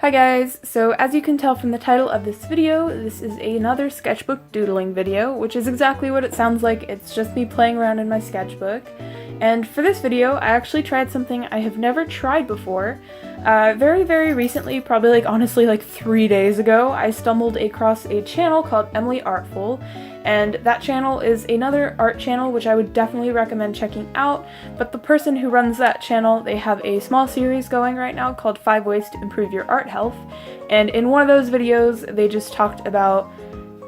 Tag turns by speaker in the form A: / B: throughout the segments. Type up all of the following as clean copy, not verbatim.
A: Hi guys, so as you can tell from the title of this video, this is another sketchbook doodling video, which is exactly what it sounds like. It's just me playing around in my sketchbook. And for this video, I actually tried something I have never tried before. Very recently, probably honestly 3 days ago, I stumbled across a channel called Emily Artful, and that channel is another art channel which I would definitely recommend checking out, but the person who runs that channel, they have a small series going right now called 5 Ways to Improve Your Art Health, and in one of those videos they just talked about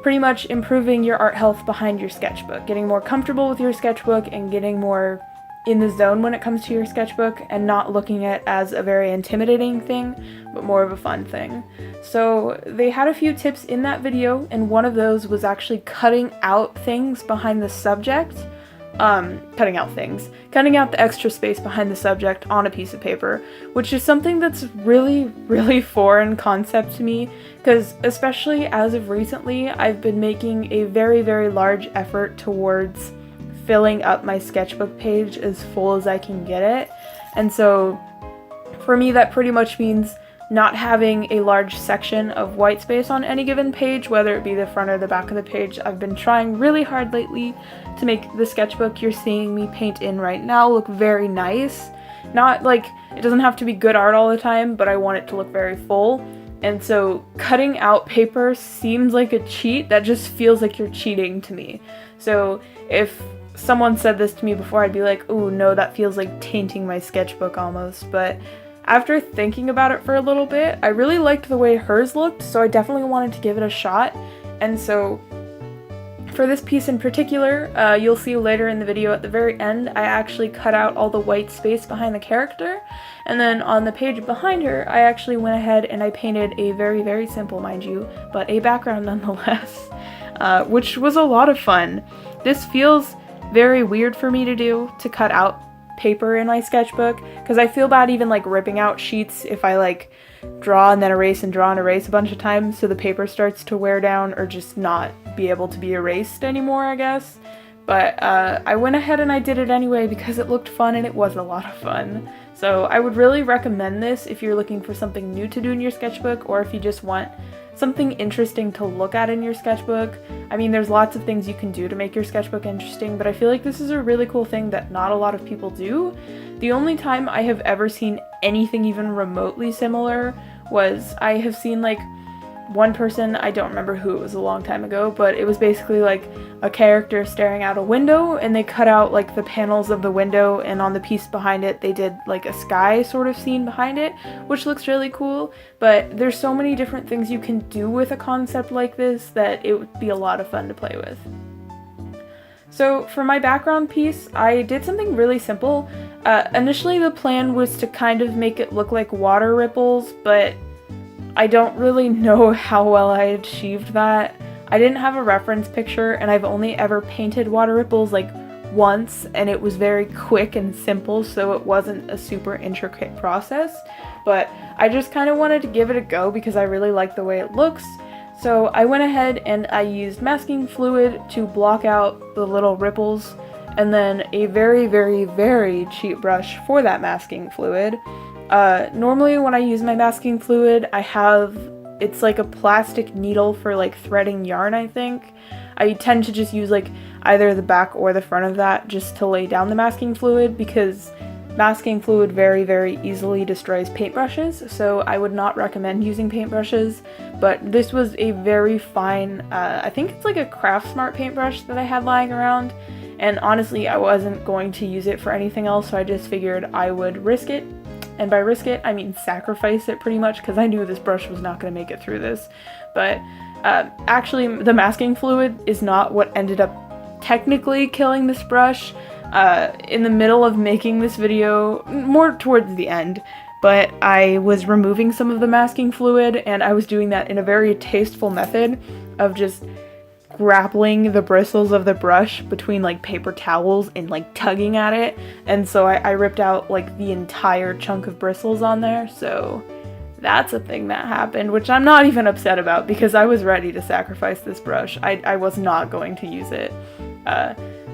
A: pretty much improving your art health behind your sketchbook, getting more comfortable with your sketchbook and getting more in the zone when it comes to your sketchbook and not looking at it as a very intimidating thing, but more of a fun thing. So they had a few tips in that video, and one of those was actually cutting out things behind the subject. Cutting out the extra space behind the subject on a piece of paper, which is something that's really foreign concept to me, because especially as of recently, I've been making a very large effort towards filling up my sketchbook page as full as I can get it. And so for me that pretty much means not having a large section of white space on any given page, whether it be the front or the back of the page. I've been trying really hard lately to make the sketchbook you're seeing me paint in right now look very nice. Not it doesn't have to be good art all the time, but I want it to look very full. And so cutting out paper seems like a cheat. That just feels like you're cheating to me. So if someone said this to me before, I'd be like, oh no, that feels like tainting my sketchbook almost. But after thinking about it for a little bit, I really liked the way hers looked, so I definitely wanted to give it a shot. And so for this piece in particular, you'll see later in the video at the very end, I actually cut out all the white space behind the character, and then on the page behind her, I actually went ahead and I painted a very simple, mind you, but a background nonetheless, which was a lot of fun. This feels very weird for me to do, to cut out paper in my sketchbook, because I feel bad even ripping out sheets if I draw and then erase and draw and erase a bunch of times, so the paper starts to wear down or just not be able to be erased anymore, I guess. But I went ahead and I did it anyway because it looked fun and it was a lot of fun. So I would really recommend this if you're looking for something new to do in your sketchbook, or if you just want something interesting to look at in your sketchbook. I mean, there's lots of things you can do to make your sketchbook interesting, but I feel like this is a really cool thing that not a lot of people do. The only time I have ever seen anything even remotely similar was I have seen one person, I don't remember who, it was a long time ago, but it was basically a character staring out a window, and they cut out the panels of the window, and on the piece behind it they did a sky sort of scene behind it, which looks really cool. But there's so many different things you can do with a concept like this that it would be a lot of fun to play with. So for my background piece, I did something really simple. Initially the plan was to kind of make it look like water ripples, but I don't really know how well I achieved that. I didn't have a reference picture, and I've only ever painted water ripples once, and it was very quick and simple, so it wasn't a super intricate process. But I just kind of wanted to give it a go because I really like the way it looks. So I went ahead and I used masking fluid to block out the little ripples, and then a very cheap brush for that masking fluid. Normally when I use my masking fluid, it's a plastic needle for threading yarn, I think. I tend to just use either the back or the front of that just to lay down the masking fluid, because masking fluid very easily destroys paintbrushes, so I would not recommend using paintbrushes. But this was a very fine, I think it's a Craft Smart paintbrush that I had lying around, and honestly I wasn't going to use it for anything else, so I just figured I would risk it. And by risk it, I mean sacrifice it pretty much, because I knew this brush was not going to make it through this. But actually, the masking fluid is not what ended up technically killing this brush. In the middle of making this video, more towards the end, but I was removing some of the masking fluid, and I was doing that in a very tasteful method of just grappling the bristles of the brush between paper towels and tugging at it, and so I ripped out the entire chunk of bristles on there. So that's a thing that happened, which I'm not even upset about, because I was ready to sacrifice this brush. I was not going to use it,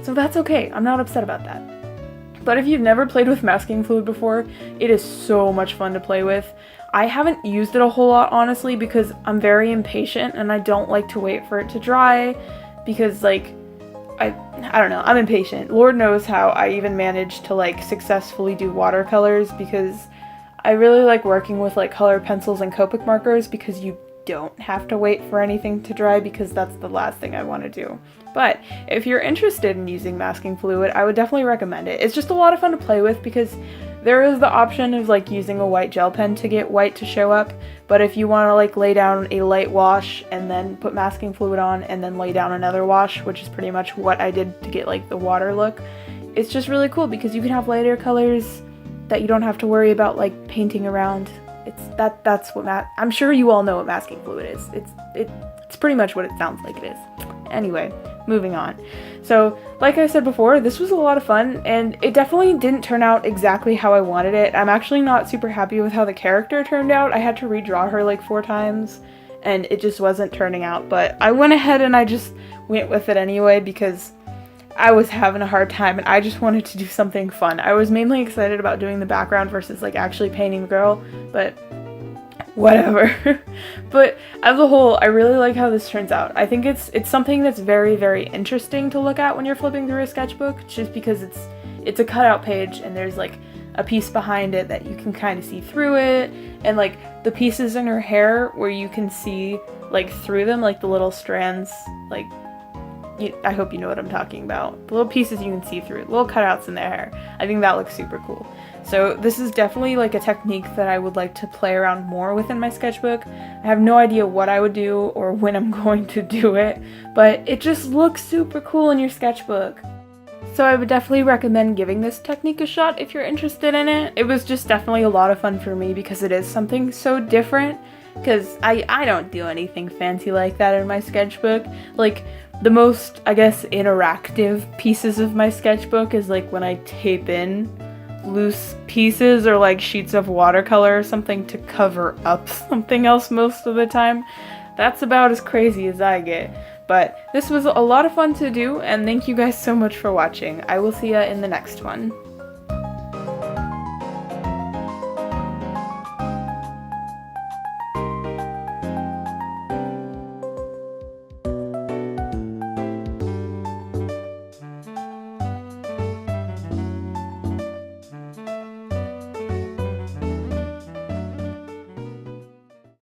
A: so that's okay. I'm not upset about that. But if you've never played with masking fluid before, it is so much fun to play with. I haven't used it a whole lot, honestly, because I'm very impatient and I don't like to wait for it to dry because, like, I don't know, I'm impatient. Lord knows how I even managed to, like, successfully do watercolors because I really like working with, like, color pencils and Copic markers because you don't have to wait for anything to dry because that's the last thing I want to do. But if you're interested in using masking fluid, I would definitely recommend it. It's just a lot of fun to play with because there is the option of like using a white gel pen to get white to show up, but if you want to like lay down a light wash and then put masking fluid on and then lay down another wash, which is pretty much what I did to get like the water look, it's just really cool because you can have lighter colors that you don't have to worry about like painting around. That's what I'm sure you all know what masking fluid is. It's pretty much what it sounds like it is. Anyway, moving on. So, like I said before, this was a lot of fun, and it definitely didn't turn out exactly how I wanted it. I'm actually not super happy with how the character turned out. I had to redraw her like 4 times, and it just wasn't turning out, but I went ahead and I just went with it anyway because I was having a hard time and I just wanted to do something fun. I was mainly excited about doing the background versus like actually painting the girl, but whatever. But as a whole, I really like how this turns out. I think it's something that's very, very interesting to look at when you're flipping through a sketchbook, just because it's a cutout page and there's like a piece behind it that you can kind of see through it, and like the pieces in her hair where you can see like through them, like the little strands, like I hope you know what I'm talking about. The little pieces you can see through, little cutouts in their hair. I think that looks super cool. So this is definitely like a technique that I would like to play around more with in my sketchbook. I have no idea what I would do or when I'm going to do it, but it just looks super cool in your sketchbook. So I would definitely recommend giving this technique a shot if you're interested in it. It was just definitely a lot of fun for me because it is something so different, because I don't do anything fancy like that in my sketchbook. Like, the most, I guess, interactive pieces of my sketchbook is like when I tape in loose pieces or like sheets of watercolor or something to cover up something else most of the time. That's about as crazy as I get. But this was a lot of fun to do, and thank you guys so much for watching. I will see ya in the next one.